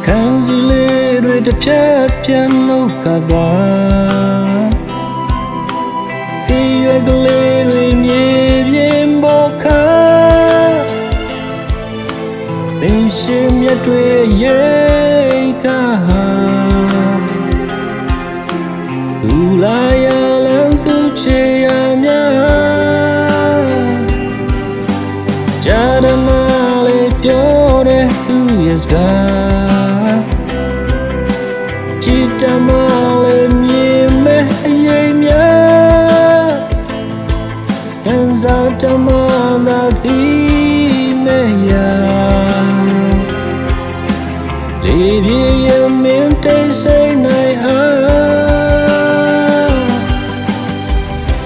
ခံစီလေးတွေတစ်ဖြတ်ပြန်လို့ခါသွားစီရွက်ကလေးတွေမြေပြင်ပေါ်ခါပင်ရှင်မြတ်တွေရိတ်ခါသူလာရလမ်းသူချေရများဂျာဒမလေးပြောတဲ့သူရဲ့စကားချစ်တမလေးမြင်မဲ့အရေးများကန်စားတမသာစီမဲ့ရလေးပြေရဲ့မင်းတိတ်ဆိတ်နိုင်အား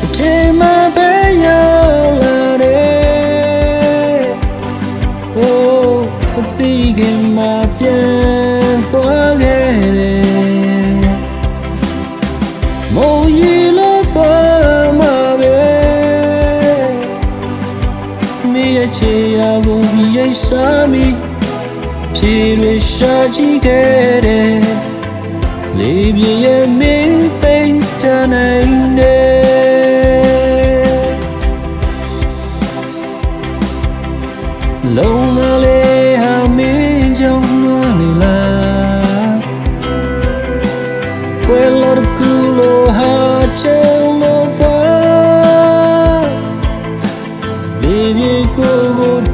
အထင်မှပဲရောက်လာတယ်ဟိုးအသိခင်မှာပြန်သွားခဲ့တယ်မိုးရီလို့သွားမှာပဲမိရဲ့ချေရာကိုရိတ်စားမိဖြေတွေရှာကြည့်ခဲ့တယ်လေးပြည့်ရဲ့မင်းစိတ်တနိုင်တယ်လုံးမလေးဟာမင်းကြောင့်လွန်နေလားကွယ်လို့ကူလို့ဟာချေလို့သွားလေးပြည့်ကို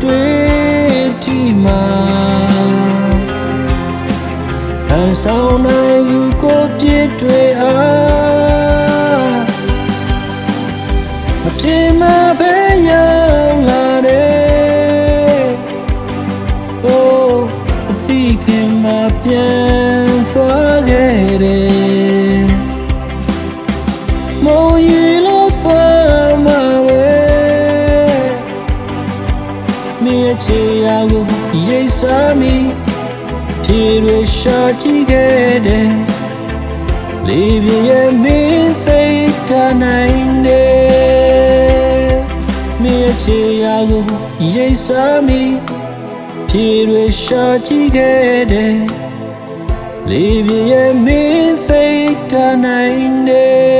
တွေ့ထိမှာဆောင်နိုင်သူကိုပြည့်တွေအားမထင်မှပဲရောက်လာတယ်ဟိုးအသိခင်မှာပြန်သွားခဲ့တယ်မိုးရီလို့သွားမှာပဲမိရဲ့ချေရာကိုရိတ်စားမိဖြေတွေရှာကြည့်ခဲ့တယ်လေးပြည့်ရဲ့မင်းစိတ်တနိုင်တယ်မိရဲ့ချေရာကိုရိတ်စားမိဖြေတွေရှာကြည့်ခဲ့တယ်လေးပြည့်ရဲ့မင်းစိတ်တနိုင်တယ်